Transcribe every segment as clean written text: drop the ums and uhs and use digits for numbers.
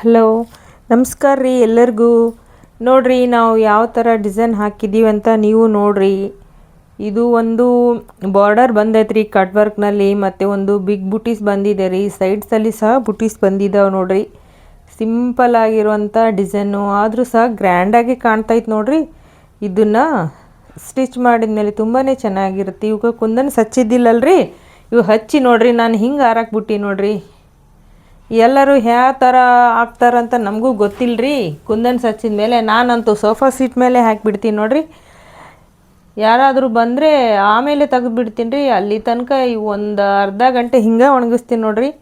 Hello, ನಮಸ್ಕಾರ ರೀ ಎಲ್ಲರಿಗೂ. ನೋಡ್ರಿ, ನಾವು ಯಾವ ಥರ ಡಿಸೈನ್ ಹಾಕಿದ್ದೀವಿ ಅಂತ ನೀವು ನೋಡ್ರಿ. ಇದು ಒಂದು ಬಾರ್ಡರ್ ಬಂದೈತ್ರಿ ಕಟ್ ವರ್ಕ್ನಲ್ಲಿ, ಮತ್ತು ಒಂದು ಬಿಗ್ ಬುಟೀಸ್ ಬಂದಿದೆ ರೀ. ಸೈಡ್ಸಲ್ಲಿ ಸಹ ಬುಟೀಸ್ ಬಂದಿದ್ದಾವೆ ನೋಡ್ರಿ. ಸಿಂಪಲ್ ಆಗಿರುವಂಥ ಡಿಸೈನು, ಆದರೂ ಸಹ ಗ್ರ್ಯಾಂಡಾಗಿ ಕಾಣ್ತೈತೆ ನೋಡ್ರಿ. ಇದನ್ನು ಸ್ಟಿಚ್ ಮಾಡಿದ್ಮೇಲೆ ತುಂಬಾ ಚೆನ್ನಾಗಿರುತ್ತೆ. ಇವಾಗ ಕುಂದನ್ ಹಚ್ಚಿದ್ದಿಲ್ಲಲ್ರಿ, ಇವು ಹಚ್ಚಿ ನೋಡ್ರಿ. ನಾನು ಹಿಂಗೆ ಹಾರಾಕ್ಬಿಟ್ಟು ನೋಡ್ರಿ. ಎಲ್ಲರೂ ಯಾವ ಥರ ಹಾಕ್ತಾರಂತ ನಮಗೂ ಗೊತ್ತಿಲ್ಲರಿ. ಕುಂದನ್ಸ್ ಹಚ್ಚಿದ ಮೇಲೆ ನಾನಂತೂ ಸೋಫಾ ಸೀಟ್ ಮೇಲೆ ಹಾಕಿಬಿಡ್ತೀನಿ ನೋಡ್ರಿ. ಯಾರಾದರೂ ಬಂದರೆ ಆಮೇಲೆ ತೆಗೆದುಬಿಡ್ತೀನಿ ರೀ. ಅಲ್ಲಿ ತನಕ ಒಂದು ಅರ್ಧ ಗಂಟೆ ಹಿಂಗೆ ಒಣಗಿಸ್ತೀನಿ ನೋಡ್ರಿ.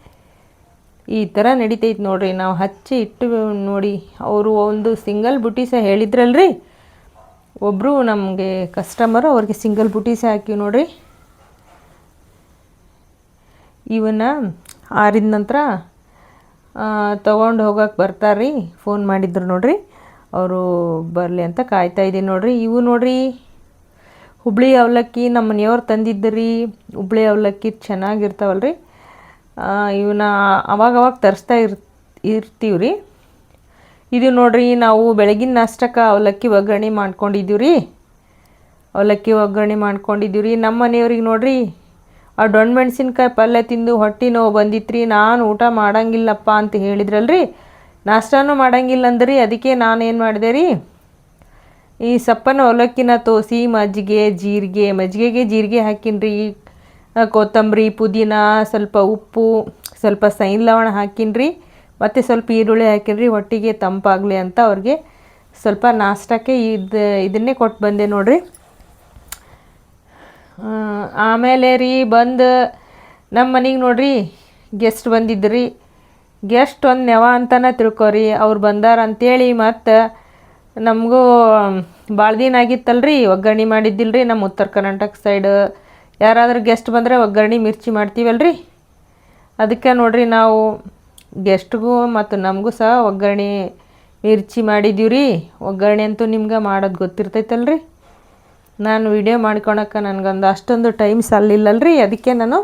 ಈ ಥರ ನಡಿತೈತೆ ನೋಡ್ರಿ. ನಾವು ಹಚ್ಚಿ ಇಟ್ಟು ನೋಡಿ. ಅವರು ಒಂದು ಸಿಂಗಲ್ ಬುಟೀಸ ಹೇಳಿದ್ರಲ್ರಿ, ಒಬ್ಬರು ನಮಗೆ ಕಸ್ಟಮರು, ಅವ್ರಿಗೆ ಸಿಂಗಲ್ ಬುಟೀಸ ಹಾಕಿ ನೋಡ್ರಿ. ಇವನ್ನ ಆರಿದ ನಂತರ ತೊಗೊಂಡು ಹೋಗೋಕೆ ಬರ್ತಾರೆ. ಫೋನ್ ಮಾಡಿದ್ರು ನೋಡ್ರಿ, ಅವರು ಬರಲಿ ಅಂತ ಕಾಯ್ತಾಯಿದ್ದೀನಿ ನೋಡ್ರಿ. ಇವು ನೋಡ್ರಿ, ಹುಬ್ಳಿ ಅವಲಕ್ಕಿ ನಮ್ಮ ಮನೆಯವ್ರು ತಂದಿದ್ದರಿ. ಹುಬ್ಳಿ ಅವಲಕ್ಕಿ ಚೆನ್ನಾಗಿರ್ತಾವಲ್ರಿ. ಇವನ್ನ ಅವಾಗವಾಗ ತರಿಸ್ತಾ ಇರ್ತೀವಿ ರೀ. ಇದು ನೋಡ್ರಿ, ನಾವು ಬೆಳಗಿನ ನಾಷ್ಟಕ್ಕೆ ಅವಲಕ್ಕಿ ಒಗ್ಗರಣೆ ಮಾಡ್ಕೊಂಡಿದ್ದೀವಿ ರೀ. ಅವಲಕ್ಕಿ ಒಗ್ಗರಣೆ ಮಾಡ್ಕೊಂಡಿದ್ದೀವಿ ರೀ. ನಮ್ಮ ಮನೆಯವ್ರಿಗೆ ನೋಡ್ರಿ, ಆ ದೊಣ್ಣೆ ಮೆಣಸಿನ್ಕಾಯಿ ಪಲ್ಯ ತಿಂದು ಹೊಟ್ಟೆ ನೋವು ಬಂದಿತ್ತು ರೀ. ನಾನು ಊಟ ಮಾಡಂಗಿಲ್ಲಪ್ಪ ಅಂತ ಹೇಳಿದ್ರಲ್ರಿ, ನಾಷ್ಟಾನೂ ಮಾಡಂಗಿಲ್ಲ ಅಂದ್ರಿ. ಅದಕ್ಕೆ ನಾನು ಏನು ಮಾಡಿದೆ ರೀ, ಈ ಸಪ್ಪನ ಅವಲಕ್ಕಿನ ತೋಸಿ ಮಜ್ಜಿಗೆಗೆ ಜೀರಿಗೆ ಹಾಕಿನ್ರಿ. ಕೊತ್ತಂಬರಿ, ಪುದೀನ, ಸ್ವಲ್ಪ ಉಪ್ಪು, ಸ್ವಲ್ಪ ಸೈನ್ ಲವಣ ಹಾಕಿನ್ರಿ, ಮತ್ತು ಸ್ವಲ್ಪ ಈರುಳ್ಳಿ ಹಾಕಿನ್ರಿ. ಹೊಟ್ಟಿಗೆ ತಂಪಾಗಲಿ ಅಂತ ಅವ್ರಿಗೆ ಸ್ವಲ್ಪ ನಾಷ್ಟಕ್ಕೆ ಇದನ್ನೇ ಕೊಟ್ಟು ಬಂದೆ ನೋಡ್ರಿ. ಆಮೇಲೆ ರೀ ಬಂದು ನಮ್ಮ ಮನೆಗೆ ನೋಡ್ರಿ ಗೆಸ್ಟ್ ಬಂದಿದ್ರಿ. ಗೆಸ್ಟ್ ಒಂದು ನೆವ ಅಂತಲೇ ತಿಳ್ಕೊರಿ. ಅವ್ರು ಬಂದಾರ ಅಂಥೇಳಿ ಮತ್ತು ನಮಗೂ ಭಾಳ ದಿನ ಆಗಿತ್ತಲ್ರಿ ಒಗ್ಗರಣೆ ಮಾಡಿದ್ದಿಲ್ರಿ. ನಮ್ಮ ಉತ್ತರ ಕರ್ನಾಟಕ ಸೈಡ್ ಯಾರಾದರೂ ಗೆಸ್ಟ್ ಬಂದರೆ ಒಗ್ಗರಣೆ ಮಿರ್ಚಿ ಮಾಡ್ತೀವಲ್ರಿ. ಅದಕ್ಕೆ ನೋಡ್ರಿ, ನಾವು ಗೆಸ್ಟ್ಗೂ ಮತ್ತು ನಮಗೂ ಸಹ ಒಗ್ಗರಣೆ ಮಿರ್ಚಿ ಮಾಡಿದ್ದೀವಿ ರೀ. ಒಗ್ಗರಣೆ ಅಂತೂ ನಿಮ್ಗೆ ಮಾಡೋದು ಗೊತ್ತಿರ್ತೈತಲ್ರಿ. ನಾನು ವಿಡಿಯೋ ಮಾಡ್ಕೊಳಕ್ಕೆ ನನಗೊಂದು ಅಷ್ಟೊಂದು ಟೈಮ್ ಸಾಲಿಲ್ಲಲ್ರಿ. ಅದಕ್ಕೆ ನಾನು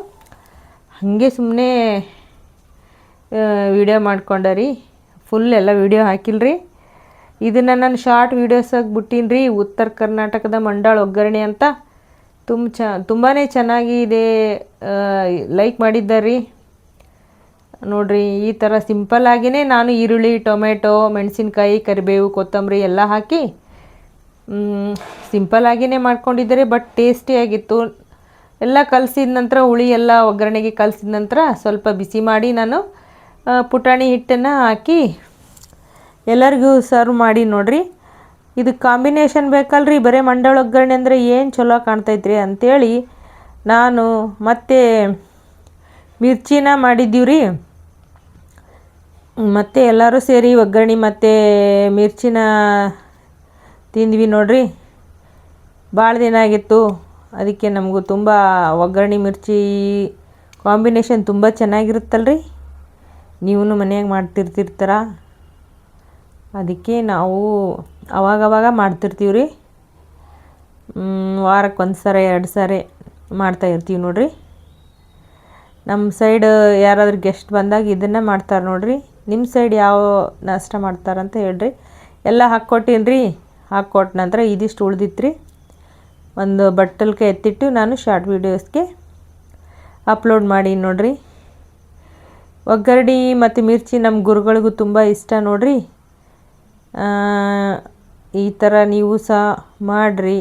ಹಾಗೆ ಸುಮ್ಮನೆ ವಿಡಿಯೋ ಮಾಡ್ಕೊಂಡೆ ರೀ. ಫುಲ್ ಎಲ್ಲ ವಿಡಿಯೋ ಹಾಕಿಲ್ರಿ. ಇದನ್ನು ನಾನು ಶಾರ್ಟ್ ವೀಡಿಯೋಸಾಗಿ ಬಿಟ್ಟೀನಿ ರೀ. ಉತ್ತರ ಕರ್ನಾಟಕದ ಮಂಡಾಳ ಒಗ್ಗರಣೆ ಅಂತ ತುಂಬಾ ಚೆನ್ನಾಗಿದೆ. ಲೈಕ್ ಮಾಡಿದ್ದಾರೆ ರೀ. ನೋಡಿರಿ, ಈ ಥರ ಸಿಂಪಲ್ಲಾಗಿಯೇ ನಾನು ಈರುಳ್ಳಿ, ಟೊಮೆಟೊ, ಮೆಣಸಿನ್ಕಾಯಿ, ಕರಿಬೇವು, ಕೊತ್ತಂಬರಿ ಎಲ್ಲ ಹಾಕಿ ಸಿಂಪಲ್ಲಾಗಿಯೇ ಮಾಡ್ಕೊಂಡಿದ್ದಾರೆ. ಬಟ್ ಟೇಸ್ಟಿಯಾಗಿತ್ತು. ಎಲ್ಲ ಕಲಸಿದ ನಂತರ ಹುಳಿ ಎಲ್ಲ ಒಗ್ಗರಣೆಗೆ ಕಲಸಿದ ನಂತರ ಸ್ವಲ್ಪ ಬಿಸಿ ಮಾಡಿ ನಾನು ಪುಟಾಣಿ ಹಿಟ್ಟನ್ನು ಹಾಕಿ ಎಲ್ಲರಿಗೂ ಸರ್ವ್ ಮಾಡಿ ನೋಡ್ರಿ. ಇದಕ್ಕೆ ಕಾಂಬಿನೇಷನ್ ಬೇಕಲ್ರಿ. ಬರೀ ಮಂಡಾಳ ಒಗ್ಗರಣೆ ಅಂದರೆ ಏನು ಚಲೋ ಕಾಣ್ತೈತ್ರಿ ಅಂಥೇಳಿ ನಾನು ಮತ್ತೆ ಮಿರ್ಚಿನ ಮಾಡಿದ್ದೀವಿ ರೀ. ಮತ್ತು ಎಲ್ಲರೂ ಸೇರಿ ಒಗ್ಗರಣೆ ಮತ್ತು ಮಿರ್ಚಿನ ತಿಂದ್ವಿ ನೋಡ್ರಿ. ಭಾಳ ದಿನ ಆಗಿತ್ತು. ಅದಕ್ಕೆ ನಮಗೂ ತುಂಬ ಒಗ್ಗರಣೆ ಮಿರ್ಚಿ ಕಾಂಬಿನೇಷನ್ ತುಂಬ ಚೆನ್ನಾಗಿರುತ್ತಲ್ರಿ. ನೀವೂ ಮನೆಯಾಗ ಮಾಡ್ತಿರ್ತೀರ. ಅದಕ್ಕೆ ನಾವು ಅವಾಗವಾಗ ಮಾಡ್ತಿರ್ತೀವಿ ರೀ. ವಾರಕ್ಕೆ 1 ಸರಿ 2 ಸಾರಿ ಮಾಡ್ತಾಯಿರ್ತೀವಿ ನೋಡ್ರಿ. ನಮ್ಮ ಸೈಡ್ ಯಾರಾದರೂ ಗೆಸ್ಟ್ ಬಂದಾಗ ಇದನ್ನು ಮಾಡ್ತಾರೆ ನೋಡ್ರಿ. ನಿಮ್ಮ ಸೈಡ್ ಯಾವ ನಾಷ್ಟ ಮಾಡ್ತಾರಂತ ಹೇಳ್ರಿ. ಎಲ್ಲ ಹಾಕ್ಕೊಟ್ಟೀನಿ ರೀ. ಹಾಕ್ಕೊಟ್ಟ ನಂತರ ಇದಿಷ್ಟು ಉಳ್ದಿತ್ತು ರೀ. ಒಂದು ಬಟ್ಟಲ್ಗೆ ಎತ್ತಿಟ್ಟು ನಾನು ಶಾರ್ಟ್ ವೀಡಿಯೋಸ್ಗೆ ಅಪ್ಲೋಡ್ ಮಾಡಿ ನೋಡ್ರಿ. ಒಗ್ಗರಣೆ ಮತ್ತು ಮಿರ್ಚಿ ನಮ್ಮ ಗುರುಗಳಿಗೂ ತುಂಬ ಇಷ್ಟ ನೋಡ್ರಿ. ಈ ಥರ ನೀವು ಸಹ ಮಾಡಿರಿ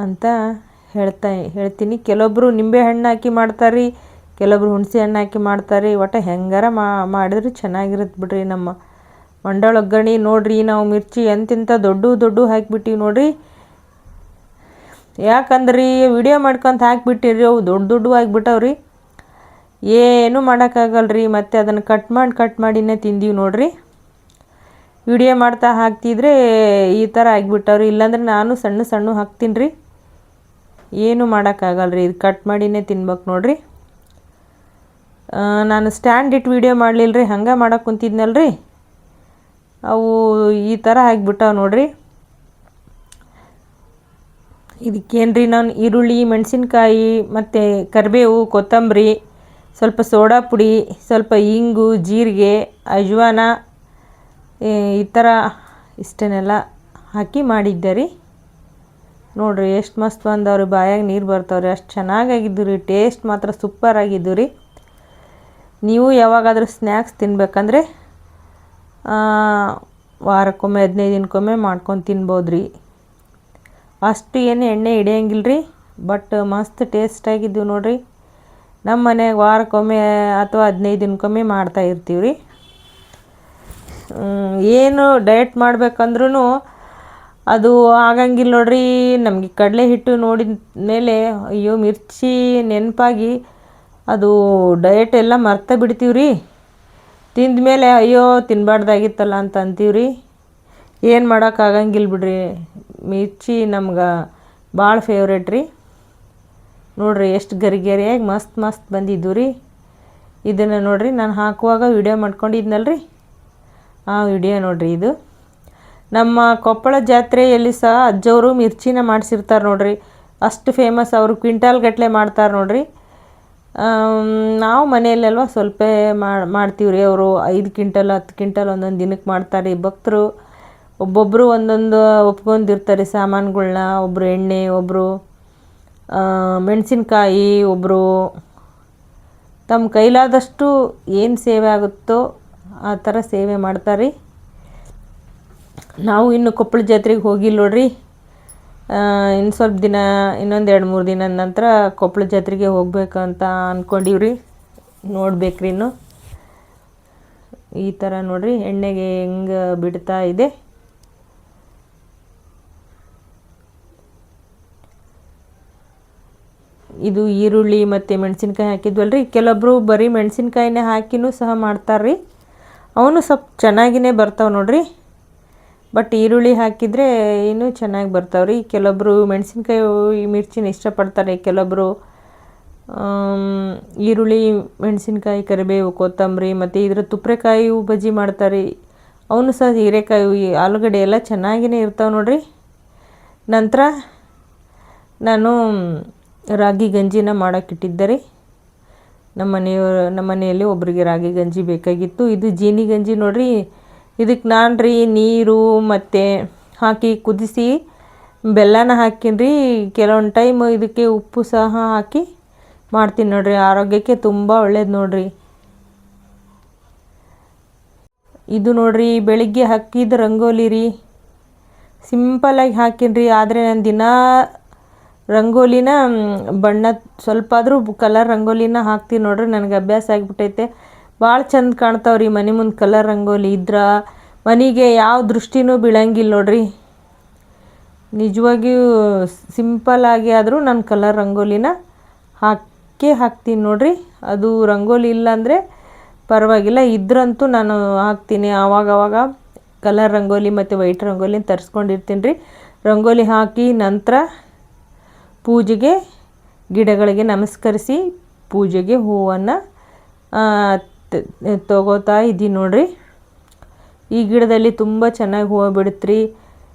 ಅಂತ ಹೇಳ್ತೀನಿ. ಕೆಲವೊಬ್ಬರು ನಿಂಬೆ ಹಣ್ಣು ಹಾಕಿ ಮಾಡ್ತಾರೆ, ಕೆಲವೊಬ್ರು ಹುಣಸೆ ಹಣ್ಣು ಹಾಕಿ ಮಾಡ್ತಾರೆ. ಒಟ್ಟು ಹೆಂಗಾರ ಮಾಡಿದ್ರೆ ಚೆನ್ನಾಗಿರುತ್ತೆ ಬಿಡ್ರಿ. ನಮ್ಮ ಮಂಡಾಳ ಒಗ್ಗರಣೆ ನೋಡ್ರಿ, ನಾವು ಮಿರ್ಚಿ ಎಂತಿಂತ ದೊಡ್ಡ ಹಾಕಿಬಿಟ್ಟಿವಿ ನೋಡ್ರಿ. ಯಾಕಂದ್ರಿ ವಿಡಿಯೋ ಮಾಡ್ಕೊತ ಹಾಕಿಬಿಟ್ಟಿರಿ, ಅವು ದೊಡ್ಡ ಆಗಿಬಿಟ್ಟವ್ರಿ. ಏನೂ ಮಾಡೋಕ್ಕಾಗಲ್ರಿ. ಮತ್ತು ಅದನ್ನು ಕಟ್ ಮಾಡಿನೇ ತಿಂದೀವಿ ನೋಡ್ರಿ. ವಿಡಿಯೋ ಮಾಡ್ತಾ ಹಾಕ್ತಿದ್ರೆ ಈ ಥರ ಆಗಿಬಿಟ್ಟವ್ರಿ. ಇಲ್ಲಾಂದ್ರೆ ನಾನು ಸಣ್ಣ ಹಾಕ್ತೀನಿ ರೀ. ಏನೂ ಮಾಡೋಕ್ಕಾಗಲ್ರಿ. ಇದು ಕಟ್ ಮಾಡಿನೇ ತಿನ್ಬೇಕು ನೋಡ್ರಿ. ನಾನು ಸ್ಟ್ಯಾಂಡ್ ಇಟ್ಟು ವಿಡಿಯೋ ಮಾಡಲಿಲ್ಲ ರೀ, ಹಂಗೆ ಮಾಡೋಕೆ ಕುಂತಿದ್ನಲ್ರಿ. ಅವು ಈ ಥರ ಆಗಿಬಿಟ್ಟವು ನೋಡ್ರಿ. ಇದಕ್ಕೇನು ರೀ, ನಾನು ಈರುಳ್ಳಿ, ಮೆಣಸಿನ್ಕಾಯಿ ಮತ್ತು ಕರಿಬೇವು, ಕೊತ್ತಂಬರಿ, ಸ್ವಲ್ಪ ಸೋಡಾ ಪುಡಿ, ಸ್ವಲ್ಪ ಇಂಗು, ಜೀರಿಗೆ, ಅಜ್ವಾನ ಈ ಥರ ಇಷ್ಟನ್ನೆಲ್ಲ ಹಾಕಿ ಮಾಡಿದ್ದೆ ರೀ. ನೋಡಿರಿ ಎಷ್ಟು ಮಸ್ತ್ ಬಂದವ್ರಿ, ಬಾಯಾಗ ನೀರು ಬರ್ತಾವ್ರಿ, ಅಷ್ಟು ಚೆನ್ನಾಗಾಗಿದ್ದು ರೀ. ಟೇಸ್ಟ್ ಮಾತ್ರ ಸೂಪರ್ ಆಗಿದ್ದು ರೀ. ನೀವು ಯಾವಾಗಾದರೂ ಸ್ನ್ಯಾಕ್ಸ್ ತಿನ್ಬೇಕಂದ್ರೆ ವಾರಕ್ಕೊಮ್ಮೆ 15 ದಿನಕ್ಕೊಮ್ಮೆ ಮಾಡ್ಕೊಂಡು ತಿನ್ಬೋದು ರೀ. ಅಷ್ಟು ಏನು ಎಣ್ಣೆ ಹಿಡಿಯಂಗಿಲ್ಲ ರೀ, ಬಟ್ ಮಸ್ತ್ ಟೇಸ್ಟಾಗಿದ್ದು ನೋಡಿರಿ. ನಮ್ಮ ಮನೆಯಾಗ ವಾರಕ್ಕೊಮ್ಮೆ ಅಥವಾ 15 ದಿನಕ್ಕೊಮ್ಮೆ ಮಾಡ್ತಾಯಿರ್ತೀವಿ ರೀ. ಏನು ಡಯಟ್ ಮಾಡ್ಬೇಕಂದ್ರೂ ಅದು ಆಗಂಗಿಲ್ಲ ನೋಡ್ರಿ. ನಮಗೆ ಕಡಲೆ ಹಿಟ್ಟು ನೋಡಿದ ಮೇಲೆ ಅಯ್ಯೋ ಮಿರ್ಚಿ ನೆನಪಾಗಿ ಅದು ಡಯಟ್ ಎಲ್ಲ ಮರ್ತ ಬಿಡ್ತೀವಿ ರೀ. ತಿಂದ ಮೇಲೆ ಅಯ್ಯೋ ತಿನ್ನಬಾರ್ದಾಗಿತ್ತಲ್ಲ ಅಂತ ಅಂತೀವಿ ರೀ. ಏನು ಮಾಡೋಕ್ಕಾಗಂಗಿಲ್ಲ ಬಿಡ್ರಿ. ಮಿರ್ಚಿ ನಮ್ಗೆ ಭಾಳ ಫೇವ್ರೇಟ್ ರೀ. ನೋಡಿರಿ ಎಷ್ಟು ಗರಿಗರಿಯಾಗಿ ಮಸ್ತ್ ಬಂದಿದ್ದು ರೀ. ಇದನ್ನು ನೋಡಿರಿ ನಾನು ಹಾಕುವಾಗ ವಿಡಿಯೋ ಮಾಡ್ಕೊಂಡಿದ್ನಲ್ರಿ, ಆ ವಿಡಿಯೋ ನೋಡಿರಿ. ಇದು ನಮ್ಮ ಕೊಪ್ಪಳ ಜಾತ್ರೆಯಲ್ಲಿ ಸಹ ಅಜ್ಜವರು ಮಿರ್ಚಿನ ಮಾಡಿಸಿರ್ತಾರೆ ನೋಡಿರಿ. ಅಷ್ಟು ಫೇಮಸ್, ಅವರು ಕ್ವಿಂಟಾಲ್ ಗಟ್ಟಲೆ ಮಾಡ್ತಾರೆ ನೋಡಿರಿ. ನಾವು ಮನೆಯಲ್ಲೆಲ್ವ ಸ್ವಲ್ಪ ಮಾಡ್ತೀವಿ ರೀ. ಅವರು 5 ಕ್ವಿಂಟಲ್ 10 ಕ್ವಿಂಟಲ್ ಒಂದೊಂದು ದಿನಕ್ಕೆ ಮಾಡ್ತಾರೆ. ಭಕ್ತರು ಒಬ್ಬೊಬ್ಬರು ಒಂದೊಂದು ಒಪ್ಕೊಂಡಿರ್ತಾರೆ ಸಾಮಾನುಗಳ್ನ. ಒಬ್ಬರು ಎಣ್ಣೆ, ಒಬ್ಬರು ಮೆಣಸಿನ್ಕಾಯಿ, ಒಬ್ಬರು ತಮ್ಮ ಕೈಲಾದಷ್ಟು ಏನು ಸೇವೆ ಆಗುತ್ತೋ ಆ ಥರ ಸೇವೆ ಮಾಡ್ತಾರೆ. ನಾವು ಇನ್ನು ಕೊಪ್ಪಳ ಜಾತ್ರೆಗೆ ಹೋಗಿಲ್ಲ ನೋಡ್ರಿ. ಇನ್ನು ಸ್ವಲ್ಪ ದಿನ, ಇನ್ನೊಂದು 2-3 ದಿನದ ನಂತರ ಕೊಪ್ಪಳ ಜಾತ್ರೆಗೆ ಹೋಗ್ಬೇಕು ಅಂತ ಅಂದ್ಕೊಂಡಿವ್ರಿ. ನೋಡ್ಬೇಕ್ರಿ ಇನ್ನು. ಈ ಥರ ನೋಡಿರಿ ಎಣ್ಣೆಗೆ ಹೆಂಗೆ ಬಿಡ್ತಾ ಇದೆ. ಇದು ಈರುಳ್ಳಿ ಮತ್ತು ಮೆಣಸಿನ್ಕಾಯಿ ಹಾಕಿದ್ವಲ್ರಿ. ಕೆಲವೊಬ್ಬರು ಬರೀ ಮೆಣಸಿನ್ಕಾಯಿನೇ ಹಾಕಿನೂ ಸಹ ಮಾಡ್ತಾರ್ರಿ. ಅವನು ಸ್ವಲ್ಪ ಚೆನ್ನಾಗಿಯೇ ಬರ್ತಾವೆ ನೋಡಿರಿ. ಬಟ್ ಈರುಳ್ಳಿ ಹಾಕಿದರೆ ಇನ್ನೂ ಚೆನ್ನಾಗಿ ಬರ್ತಾವ್ರಿ. ಕೆಲವೊಬ್ಬರು ಮೆಣಸಿನ್ಕಾಯಿ ಮಿರ್ಚಿನ ಇಷ್ಟಪಡ್ತಾರೆ. ಕೆಲವೊಬ್ಬರು ಈರುಳ್ಳಿ, ಮೆಣಸಿನ್ಕಾಯಿ, ಕರಿಬೇವು, ಕೊತ್ತಂಬರಿ ಮತ್ತು ಇದರ ತುಪ್ರೆಕಾಯಿ ಬಜ್ಜಿ ಮಾಡ್ತಾರೆ. ಅವನು ಸಹ ಹೀರೆಕಾಯಿ, ಆಲೂಗಡ್ಡೆ ಎಲ್ಲ ಚೆನ್ನಾಗಿಯೇ ಇರ್ತಾವೆ ನೋಡಿರಿ. ನಂತರ ನಾನು ರಾಗಿ ಗಂಜಿನ ಮಾಡೋಕ್ಕಿಟ್ಟಿದ್ದೆ ರೀ. ನಮ್ಮ ಮನೆಯಲ್ಲಿ ಒಬ್ಬರಿಗೆ ರಾಗಿ ಗಂಜಿ ಬೇಕಾಗಿತ್ತು. ಇದು ಜೀನಿ ಗಂಜಿ ನೋಡಿರಿ. ಇದಕ್ಕೆ ನಾನು ರೀ ನೀರು ಮತ್ತು ಹಾಕಿ ಕುದಿಸಿ ಬೆಲ್ಲನ ಹಾಕಿನಿ ರೀ. ಕೆಲವೊಂದು ಟೈಮ್ ಇದಕ್ಕೆ ಉಪ್ಪು ಸಹ ಹಾಕಿ ಮಾಡ್ತೀನಿ ನೋಡಿರಿ. ಆರೋಗ್ಯಕ್ಕೆ ತುಂಬ ಒಳ್ಳೇದು ನೋಡಿರಿ. ಇದು ನೋಡಿರಿ ಬೆಳಿಗ್ಗೆ ಹಾಕಿದ ರಂಗೋಲಿ ರೀ. ಸಿಂಪಲಾಗಿ ಹಾಕಿನಿ ರೀ. ಆದರೆ ನಾನು ದಿನ ರಂಗೋಲಿನ ಬಣ್ಣ ಸ್ವಲ್ಪ ಆದರೂ ಕಲರ್ ರಂಗೋಲಿನ ಹಾಕ್ತೀನಿ ನೋಡಿರಿ. ನನಗೆ ಅಭ್ಯಾಸ ಆಗಿಬಿಟ್ಟೈತೆ. ಭಾಳ ಚಂದ ಕಾಣ್ತಾವ್ರಿ ಮನೆ ಮುಂದೆ ಕಲರ್ ರಂಗೋಲಿ ಇದ್ರೆ. ಮನೆಗೆ ಯಾವ ದೃಷ್ಟಿನೂ ಬೀಳಂಗಿಲ್ಲ ನೋಡಿರಿ. ನಿಜವಾಗಿಯೂ ಸಿಂಪಲ್ಲಾಗಿ ಆದರೂ ನಾನು ಕಲರ್ ರಂಗೋಲಿನ ಹಾಕ್ತೀನಿ ನೋಡಿರಿ. ಅದು ರಂಗೋಲಿ ಇಲ್ಲ ಅಂದರೆ ಪರವಾಗಿಲ್ಲ, ಇದ್ರಂತೂ ನಾನು ಹಾಕ್ತೀನಿ. ಆವಾಗವಾಗ ಕಲರ್ ರಂಗೋಲಿ ಮತ್ತು ವೈಟ್ ರಂಗೋಲಿನ ತರಿಸ್ಕೊಂಡಿರ್ತೀನಿ ರೀ. ರಂಗೋಲಿ ಹಾಕಿ ನಂತರ ಪೂಜೆಗೆ ಗಿಡಗಳಿಗೆ ನಮಸ್ಕರಿಸಿ ಪೂಜೆಗೆ ಹೂವನ್ನು ತಗೋತಾ ಇದ್ದೀನಿ ನೋಡಿರಿ. ಈ ಗಿಡದಲ್ಲಿ ತುಂಬ ಚೆನ್ನಾಗಿ ಹೂವು ಬಿಡುತ್ತೆ.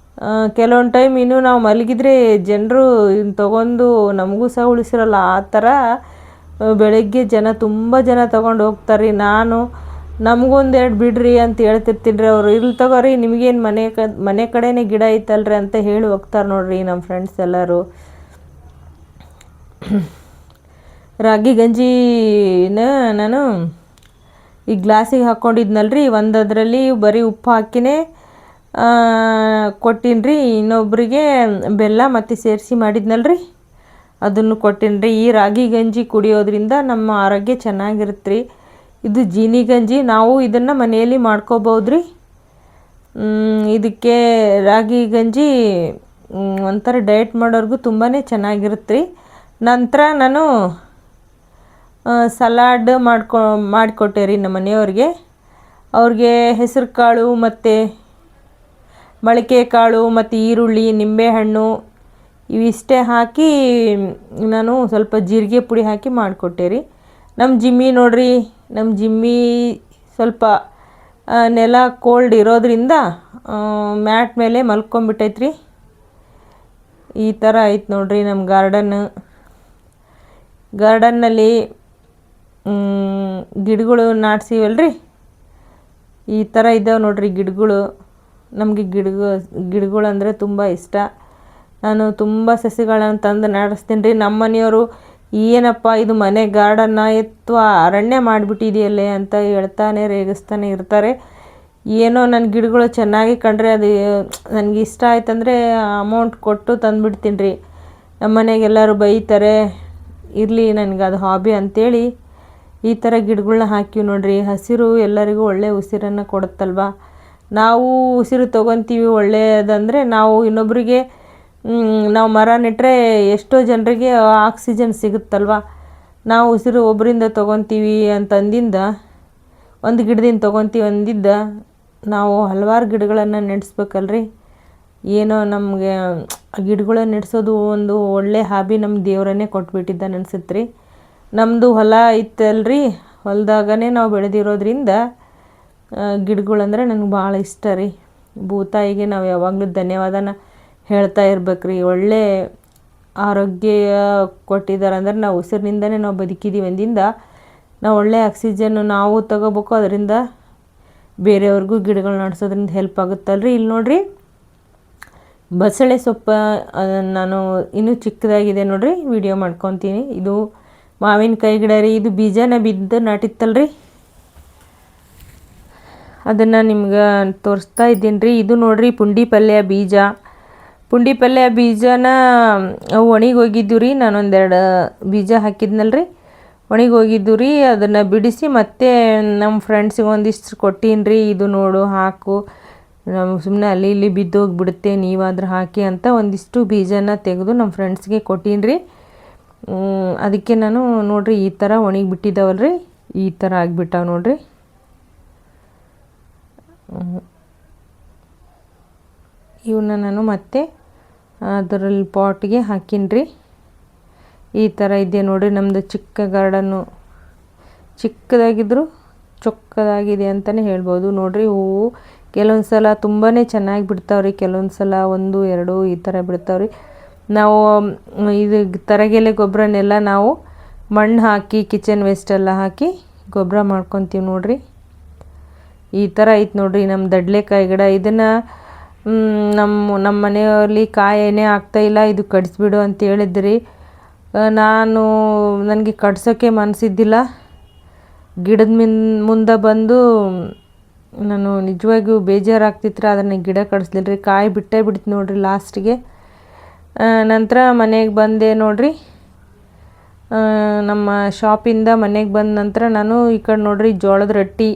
ಕೆಲವೊಂದು ಟೈಮ್ ಇನ್ನೂ ನಾವು ಮಲಗಿದ್ರೆ ಜನರು ತೊಗೊಂಡು ನಮಗೂ ಸಹ ಉಳಿಸಿರಲ್ಲ. ಆ ಥರ ಬೆಳಗ್ಗೆ ತುಂಬ ಜನ ತೊಗೊಂಡು ಹೋಗ್ತಾರೆ. ನಾನು ನಮಗೊಂದೆರಡು ಬಿಡ್ರಿ ಅಂತ ಹೇಳ್ತಿರ್ತೀನಿ ರೀ. ಅವರು ಇಲ್ಲಿ ತಗೋರಿ, ನಿಮಗೇನು ಮನೆ ಕಡೆನೇ ಗಿಡ ಐತಲ್ರಿ ಅಂತ ಹೇಳಿ ಹೋಗ್ತಾರೆ ನೋಡಿರಿ ನಮ್ಮ ಫ್ರೆಂಡ್ಸ್ ಎಲ್ಲರೂ. ರಾಗಿ ಗಂಜಿನ ನಾನು ಈ ಗ್ಲಾಸಿಗೆ ಹಾಕ್ಕೊಂಡಿದ್ನಲ್ರಿ, ಒಂದದ್ರಲ್ಲಿ ಬರೀ ಉಪ್ಪು ಹಾಕಿನೇ ಕೊಟ್ಟೀನಿ ರೀ. ಇನ್ನೊಬ್ಬರಿಗೆ ಬೆಲ್ಲ ಮತ್ತು ಸೇರಿಸಿ ಮಾಡಿದ್ನಲ್ರಿ, ಅದನ್ನು ಕೊಟ್ಟೀನಿ ರೀ. ಈ ರಾಗಿ ಗಂಜಿ ಕುಡಿಯೋದ್ರಿಂದ ನಮ್ಮ ಆರೋಗ್ಯ ಚೆನ್ನಾಗಿರುತ್ತೆ ರೀ. ಇದು ಜೀನಿ ಗಂಜಿ. ನಾವು ಇದನ್ನು ಮನೆಯಲ್ಲಿ ಮಾಡ್ಕೋಬೋದು ರೀ. ಇದಕ್ಕೆ ರಾಗಿ ಗಂಜಿ ಒಂಥರ ಡಯಟ್ ಮಾಡೋರ್ಗೂ ತುಂಬಾ ಚೆನ್ನಾಗಿರುತ್ತೆ ರೀ. ನಂತರ ನಾನು ಸಲಾಡ್ ಮಾಡಿಕೊಟ್ಟೆ ರೀ ನಮ್ಮ ಮನೆಯವ್ರಿಗೆ. ಅವ್ರಿಗೆ ಹೆಸರು ಕಾಳು ಮತ್ತು ಮೊಳಕೆ ಕಾಳು ಮತ್ತು ಈರುಳ್ಳಿ, ನಿಂಬೆಹಣ್ಣು ಇವಿಷ್ಟೇ ಹಾಕಿ ನಾನು ಸ್ವಲ್ಪ ಜೀರಿಗೆ ಪುಡಿ ಹಾಕಿ ಮಾಡಿಕೊಟ್ಟೆ ರೀ. ನಮ್ಮ ಜಿಮ್ಮಿ ನೋಡಿರಿ, ನಮ್ಮ ಜಿಮ್ಮಿ ಸ್ವಲ್ಪ ನೆಲ ಕೋಲ್ಡ್ ಇರೋದ್ರಿಂದ ಮ್ಯಾಟ್ ಮೇಲೆ ಮಲ್ಕೊಂಬಿಟ್ಟೈತ್ರಿ. ಈ ಥರ ಐತೆ ನೋಡಿರಿ ನಮ್ಮ ಗಾರ್ಡನ್ನಲ್ಲಿ ಗಿಡಗಳು ನಾಟ್ಸಿವಲ್ರಿ, ಈ ಥರ ಇದ್ದಾವೆ ನೋಡ್ರಿ ಗಿಡಗಳು. ನಮಗೆ ಗಿಡಗಳು ಅಂದರೆ ತುಂಬ ಇಷ್ಟ. ನಾನು ತುಂಬ ಸಸಿಗಳನ್ನು ತಂದು ನಾಡಿಸ್ತೀನಿ ರೀ. ನಮ್ಮ ಮನೆಯವರು ಏನಪ್ಪ ಇದು ಮನೆ ಗಾರ್ಡನ್ನ ಅಥವಾ ಅರಣ್ಯ ಮಾಡಿಬಿಟ್ಟಿದೆಯಲ್ಲೇ ಅಂತ ಹೇಳ್ತಾನೆ ರೇಗಿಸ್ತಾನೆ ಇರ್ತಾರೆ. ಏನೋ ನನ್ನ ಗಿಡಗಳು ಚೆನ್ನಾಗಿ ಕಂಡ್ರೆ ಅದು ನನಗೆ ಇಷ್ಟ ಆಯ್ತಂದರೆ ಅಮೌಂಟ್ ಕೊಟ್ಟು ತಂದುಬಿಡ್ತೀನಿ ರೀ. ನಮ್ಮ ಮನೆಗೆ ಎಲ್ಲರೂ ಬೈತಾರೆ, ಇರಲಿ ನನಗೆ ಅದು ಹಾಬಿ ಅಂಥೇಳಿ ಈ ಥರ ಗಿಡಗಳನ್ನ ಹಾಕಿವಿ ನೋಡ್ರಿ. ಹಸಿರು ಎಲ್ಲರಿಗೂ ಒಳ್ಳೆಯ ಉಸಿರನ್ನು ಕೊಡುತ್ತಲ್ವ. ನಾವು ಉಸಿರು ತೊಗೊತೀವಿ ಒಳ್ಳೆಯದಂದರೆ ನಾವು ಇನ್ನೊಬ್ಬರಿಗೆ ನಾವು ಮರ ನೆಟ್ಟರೆ ಎಷ್ಟೋ ಜನರಿಗೆ ಆಕ್ಸಿಜನ್ ಸಿಗುತ್ತಲ್ವ. ನಾವು ಉಸಿರು ಒಬ್ಬರಿಂದ ತೊಗೊತೀವಿ ಅಂತಂದಿಂದ ಒಂದು ಗಿಡದಿಂದ ತೊಗೊತೀವಿ ಅಂದಿದ್ದ ನಾವು ಹಲವಾರು ಗಿಡಗಳನ್ನು ನೆಡೆಸ್ಬೇಕಲ್ರಿ. ಏನೋ ನಮಗೆ ಗಿಡಗಳನ್ನ ನೆಡೆಸೋದು ಒಂದು ಒಳ್ಳೆ ಹಾಬಿ ನಮ್ಮ ದೇವರನ್ನೇ ಕೊಟ್ಬಿಟ್ಟಿದ್ದಾನೆ ಅನ್ಸುತ್ತೆ ರೀ. ನಮ್ಮದು ಹೊಲ ಇತ್ತಲ್ರಿ, ಹೊಲದಾಗನೇ ನಾವು ಬೆಳೆದಿರೋದ್ರಿಂದ ಗಿಡಗಳಂದ್ರೆ ನನಗೆ ಭಾಳ ಇಷ್ಟ ರೀ. ಭೂತಾಯಿಗೆ ನಾವು ಯಾವಾಗಲೂ ಧನ್ಯವಾದನ ಹೇಳ್ತಾ ಇರ್ಬೇಕ್ರಿ. ಒಳ್ಳೆ ಆರೋಗ್ಯ ಕೊಟ್ಟಿದ್ದಾರೆ ಅಂದ್ರೆ ನಾವು ಉಸಿರಿನಿಂದನೇ ನಾವು ಬದುಕಿದ್ದೀವಿ ಅಂದಿಂದ ನಾವು ಒಳ್ಳೆ ಆಕ್ಸಿಜನ್ನು ನಾವು ತಗೋಬೇಕು. ಅದರಿಂದ ಬೇರೆಯವ್ರಿಗೂ ಗಿಡಗಳು ನಡೆಸೋದ್ರಿಂದ ಹೆಲ್ಪ್ ಆಗುತ್ತಲ್ರಿ. ಇಲ್ಲಿ ನೋಡಿರಿ ಬಸಳೆ ಸೊಪ್ಪು ನಾನು ಇನ್ನೂ ಚಿಕ್ಕದಾಗಿದೆ ನೋಡಿರಿ, ವಿಡಿಯೋ ಮಾಡ್ಕೊತೀನಿ. ಇದು ಮಾವಿನಕಾಯಿ ಗಿಡ ರೀ. ಇದು ಬೀಜನ ಬಿದ್ದು ನಾಟಿತ್ತಲ್ರಿ, ಅದನ್ನು ನಿಮ್ಗೆ ತೋರಿಸ್ತಾ ಇದ್ದೀನಿ ರೀ. ಇದು ನೋಡಿರಿ ಪುಂಡಿ ಪಲ್ಯ ಬೀಜ. ಪುಂಡಿ ಪಲ್ಯ ಬೀಜನ ಅವು ಒಣಗಿ ಹೋಗಿದ್ದು ರೀ. ನಾನೊಂದೆರಡು ಬೀಜ ಹಾಕಿದ್ನಲ್ರಿ, ಒಣಗಿ ಹೋಗಿದ್ದು ರೀ. ಅದನ್ನು ಬಿಡಿಸಿ ಮತ್ತೆ ನಮ್ಮ ಫ್ರೆಂಡ್ಸಿಗೆ ಒಂದಿಷ್ಟು ಕೊಟ್ಟೀನಿ ರೀ. ಇದು ನೋಡು ಹಾಕು, ನಾವು ಸುಮ್ಮನೆ ಅಲ್ಲಿ ಇಲ್ಲಿ ಬಿದ್ದೋಗಿಬಿಡುತ್ತೆ, ನೀವಾದ್ರೂ ಹಾಕಿ ಅಂತ ಒಂದಿಷ್ಟು ಬೀಜನ ತೆಗೆದು ನಮ್ಮ ಫ್ರೆಂಡ್ಸ್ಗೆ ಕೊಟ್ಟೀನಿ ರೀ. ಅದಕ್ಕೆ ನಾನು ನೋಡಿರಿ ಈ ಥರ ಒಣಗಿ ಬಿಟ್ಟಿದ್ದಾವಲ್ರಿ, ಈ ಥರ ಆಗಿಬಿಟ್ಟಾವ ನೋಡಿರಿ. ಇವನ್ನ ನಾನು ಮತ್ತೆ ಅದರಲ್ಲಿ ಪಾಟ್ಗೆ ಹಾಕೀನಿ ರೀ. ಈ ಥರ ಇದೆ ನೋಡಿರಿ ನಮ್ಮದು ಚಿಕ್ಕ ಗಾರ್ಡನ್ನು. ಚಿಕ್ಕದಾಗಿದ್ದರೂ ಚೊಕ್ಕದಾಗಿದೆ ಅಂತಲೇ ಹೇಳ್ಬೋದು. ನೋಡಿರಿ ಹೂವು ಕೆಲವೊಂದು ಸಲ ತುಂಬಾ ಚೆನ್ನಾಗಿ ಬಿಡ್ತಾವ್ರಿ, ಕೆಲವೊಂದು ಸಲ 1, 2 ಈ ಥರ ಬಿಡ್ತಾವ್ರಿ. ನಾವು ಇದು ತರಗೆಲೆ ಗೊಬ್ಬರನೆಲ್ಲ ನಾವು ಮಣ್ಣು ಹಾಕಿ ಕಿಚನ್ ವೇಸ್ಟೆಲ್ಲ ಹಾಕಿ ಗೊಬ್ಬರ ಮಾಡ್ಕೊತೀವಿ ನೋಡಿರಿ. ಈ ಥರ ಐತೆ ನೋಡಿರಿ ನಮ್ಮ ದಡ್ಲೆಕಾಯಿ ಗಿಡ. ಇದನ್ನು ನಮ್ಮ ಮನೆಯಲ್ಲಿ ಕಾಯೇನೇ ಆಗ್ತಾಯಿಲ್ಲ, ಇದು ಕಡಿಸ್ಬಿಡು ಅಂತ ಹೇಳಿದ್ರಿ. ನನಗೆ ಕಡ್ಸೋಕ್ಕೆ ಮನಸ್ಸಿದ್ದಿಲ್ಲ. ಗಿಡದ ಮುಂದೆ ಬಂದು ನಾನು ನಿಜವಾಗಿಯೂ ಬೇಜಾರಾಗ್ತಿತ್ತು. ಅದನ್ನು ಗಿಡ ಕಡಿಸ್ಲಿಲ್ಲ ರೀ, ಕಾಯಿ ಬಿಟ್ಟೇ ಬಿಡ್ತು ನೋಡಿರಿ ಲಾಸ್ಟಿಗೆ. ನಂತರ ಮನೆಗೆ ಬಂದೆ ನೋಡಿರಿ. ನಮ್ಮ ಶಾಪಿಂದ ಮನೆಗೆ ಬಂದ ನಂತರ ನಾನು ಈ ಕಡೆ ನೋಡಿರಿ ಜೋಳದ ರೊಟ್ಟಿ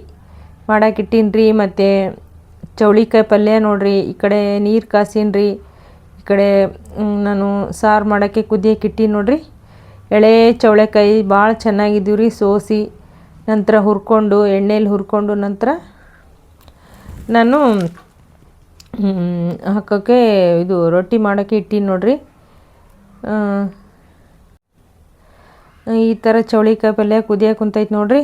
ಮಾಡಕ್ಕೆ ಇಟ್ಟೀನಿ ರೀ. ಮತ್ತು ಚೌಳಿಕಾಯಿ ಪಲ್ಯ ನೋಡಿರಿ, ಈ ಕಡೆ ನೀರು ಕಾಸೀನಿ ರೀ. ಈ ಕಡೆ ನಾನು ಸಾರು ಮಾಡೋಕ್ಕೆ ಕುದಿಯೋಕೆ ಇಟ್ಟೀನಿ ನೋಡಿರಿ. ಎಳೆ ಚೌಳೆಕಾಯಿ ಭಾಳ ಚೆನ್ನಾಗಿದ್ದೀವಿ ರೀ. ಸೋಸಿ ನಂತರ ಹುರ್ಕೊಂಡು ಎಣ್ಣೆಲಿ ಹುರ್ಕೊಂಡು ನಂತರ ನಾನು ಹಾಕೋಕ್ಕೆ ಇದು ರೊಟ್ಟಿ ಮಾಡೋಕ್ಕೆ ಇಟ್ಟೀನಿ ನೋಡಿರಿ. ಈ ಥರ ಚೌಳಿಕಾಯಿ ಪಲ್ಯ ಕುದಿಯೋಕೆ ಕುಂತೈತೆ ನೋಡಿರಿ.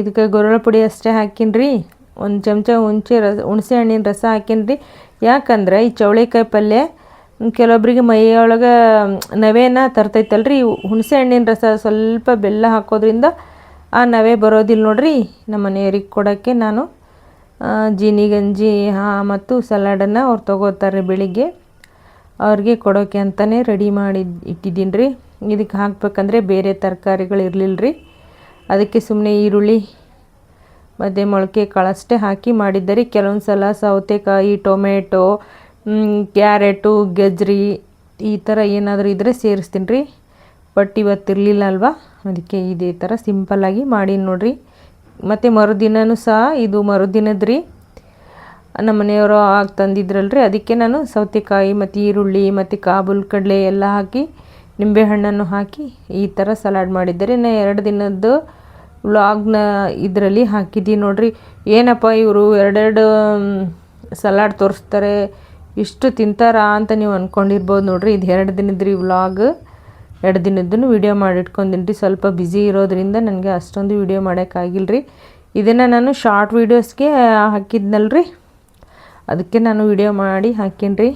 ಇದಕ್ಕೆ ಗೊರಳ ಪುಡಿ ಅಷ್ಟೇ ಹಾಕೀನಿ ರೀ. ಒಂದು ಚಮಚ ಹುಣಸೆ ಹಣ್ಣಿನ ರಸ ಹಾಕೀನಿ ರೀ. ಯಾಕಂದ್ರೆ ಈ ಚೌಳಿಕಾಯಿ ಪಲ್ಯ ಕೆಲವೊಬ್ಬರಿಗೆ ಮೈಯೊಳಗೆ ನವೆನ ತರ್ತೈತಲ್ರಿ. ಹುಣಸೆ ಹಣ್ಣಿನ ರಸ ಸ್ವಲ್ಪ ಬೆಲ್ಲ ಹಾಕೋದ್ರಿಂದ ಆ ನವೆ ಬರೋದಿಲ್ಲ ನೋಡಿರಿ. ನಮ್ಮ ಮನೆಯವ್ರಿಗೆ ಕೊಡೋಕ್ಕೆ ನಾನು ಜೀನಿ ಗಂಜಿ ಮತ್ತು ಸಲಾಡನ್ನು ಅವ್ರು ತೊಗೋತಾರೆ ಬೆಳಿಗ್ಗೆ, ಅವ್ರಿಗೆ ಕೊಡೋಕ್ಕೆ ಅಂತಲೇ ರೆಡಿ ಮಾಡಿ ಇಟ್ಟಿದ್ದೀನಿ ರೀ. ಇದಕ್ಕೆ ಹಾಕ್ಬೇಕಂದ್ರೆ ಬೇರೆ ತರಕಾರಿಗಳು ಇರಲಿಲ್ಲ ರೀ. ಅದಕ್ಕೆ ಸುಮ್ಮನೆ ಈರುಳ್ಳಿ ಮತ್ತು ಮೊಳಕೆ ಕಾಳಷ್ಟೇ ಹಾಕಿ ಮಾಡಿದ್ದೆ. ಕೆಲವೊಂದು ಸಲ ಸೌತೆಕಾಯಿ, ಟೊಮೆಟೊ, ಕ್ಯಾರೆಟು, ಗಜ್ರಿ ಈ ಥರ ಏನಾದರೂ ಇದ್ದರೆ ಸೇರಿಸ್ತೀನಿ ರೀ. ಬಟ್ ಇವತ್ತಿರಲಿಲ್ಲ ಅಲ್ವಾ, ಅದಕ್ಕೆ ಇದೇ ಥರ ಸಿಂಪಲ್ಲಾಗಿ ಮಾಡೀನಿ ನೋಡಿರಿ. ಮತ್ತು ಮರುದಿನವೂ ಸಹ ಇದು ಮರುದಿನದ ರೀ. ನಮ್ಮ ಮನೆಯವರು ಆಗಿ ತಂದಿದ್ರಲ್ರಿ, ಅದಕ್ಕೆ ನಾನು ಸೌತೆಕಾಯಿ ಮತ್ತು ಈರುಳ್ಳಿ ಮತ್ತು ಕಾಬೂಲ್ ಕಡಲೆ ಎಲ್ಲ ಹಾಕಿ ನಿಂಬೆಹಣ್ಣನ್ನು ಹಾಕಿ ಈ ಥರ ಸಲಾಡ್ ಮಾಡಿದ್ದರೆ. ನಾನು 2 ದಿನದ್ದು ವ್ಲಾಗ್ನ ಇದರಲ್ಲಿ ಹಾಕಿದ್ದೀನಿ ನೋಡಿರಿ. ಏನಪ್ಪ ಇವರು 2 ಸಲಾಡ್ ತೋರಿಸ್ತಾರೆ, ಇಷ್ಟು ತಿಂತಾರಾ ಅಂತ ನೀವು ಅಂದ್ಕೊಂಡಿರ್ಬೋದು ನೋಡಿರಿ. ಇದು 2 ದಿನದ ರೀ ವ್ಲಾಗ್. 2 ದಿನದ್ದೂ ವೀಡಿಯೋ ಮಾಡಿಟ್ಕೊಂಡಿನಿ ರೀ. ಸ್ವಲ್ಪ ಬ್ಯುಸಿ ಇರೋದ್ರಿಂದ ನನಗೆ ಅಷ್ಟೊಂದು ವೀಡಿಯೋ ಮಾಡೋಕ್ಕಾಗಿಲ್ಲ ರೀ. ಇದನ್ನು ನಾನು ಶಾರ್ಟ್ ವೀಡಿಯೋಸ್ಗೆ ಹಾಕಿದ್ನಲ್ರಿ, ಅದಕ್ಕೆ ನಾನು ವೀಡಿಯೋ ಮಾಡಿ ಹಾಕೀನಿ ರೀ.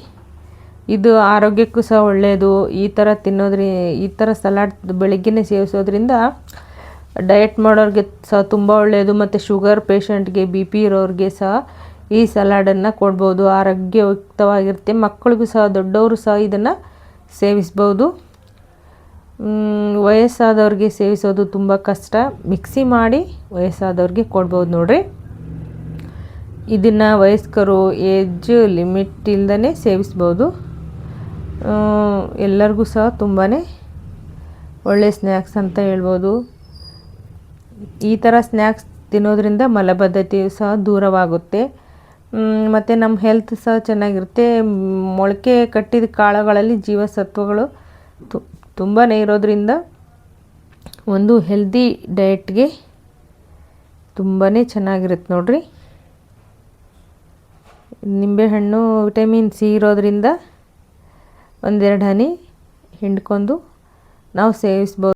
ಇದು ಆರೋಗ್ಯಕ್ಕೂ ಸಹ ಒಳ್ಳೆಯದು. ಈ ಥರ ಈ ಥರ ಸಲಾಡ್ ಬೆಳಗ್ಗೆನೇ ಸೇವಿಸೋದ್ರಿಂದ ಡಯಟ್ ಮಾಡೋರಿಗೆ ಸಹ ತುಂಬ ಒಳ್ಳೆಯದು. ಮತ್ತು ಶುಗರ್ ಪೇಷಂಟ್ಗೆ, ಬಿ ಪಿ ಇರೋರಿಗೆ ಸಹ ಈ ಸಲಾಡನ್ನು ಕೊಡ್ಬೋದು. ಆರೋಗ್ಯಯುಕ್ತವಾಗಿರುತ್ತೆ. ಮಕ್ಕಳಿಗೂ ಸಹ, ದೊಡ್ಡವರು ಸಹ ಇದನ್ನು ಸೇವಿಸ್ಬೋದು. ವಯಸ್ಸಾದವ್ರಿಗೆ ಸೇವಿಸೋದು ತುಂಬ ಕಷ್ಟ. ಮಿಕ್ಸಿ ಮಾಡಿ ವಯಸ್ಸಾದವ್ರಿಗೆ ಕೊಡ್ಬೋದು ನೋಡ್ರಿ. ಇದನ್ನು ವಯಸ್ಕರು ಏಜ್ ಲಿಮಿಟ್ ಇಲ್ದೇ ಸೇವಿಸ್ಬೋದು. ಎಲ್ಲರಿಗೂ ಸಹ ತುಂಬಾ ಒಳ್ಳೆಯ ಸ್ನ್ಯಾಕ್ಸ್ ಅಂತ ಹೇಳ್ಬೋದು. ಈ ಥರ ಸ್ನ್ಯಾಕ್ಸ್ ತಿನ್ನೋದ್ರಿಂದ ಮಲಬದ್ಧತೆಯು ಸಹ ದೂರವಾಗುತ್ತೆ. ಮತ್ತು ನಮ್ಮ ಹೆಲ್ತ್ ಸಹ ಚೆನ್ನಾಗಿರುತ್ತೆ. ಮೊಳಕೆ ಕಟ್ಟಿದ ಕಾಳುಗಳಲ್ಲಿ ಜೀವಸತ್ವಗಳು ತುಂಬಾ ಇರೋದ್ರಿಂದ ಒಂದು ಹೆಲ್ದಿ ಡಯಟ್ಗೆ ತುಂಬಾ ಚೆನ್ನಾಗಿರುತ್ತೆ ನೋಡ್ರಿ. ನಿಂಬೆಹಣ್ಣು ವಿಟಮಿನ್ ಸಿ ಇರೋದ್ರಿಂದ ಒಂದೆರಡು ಹನಿ ಹಿಂಡ್ಕೊಂಡು ನಾವು ಸೇವಿಸ್ಬೋದು.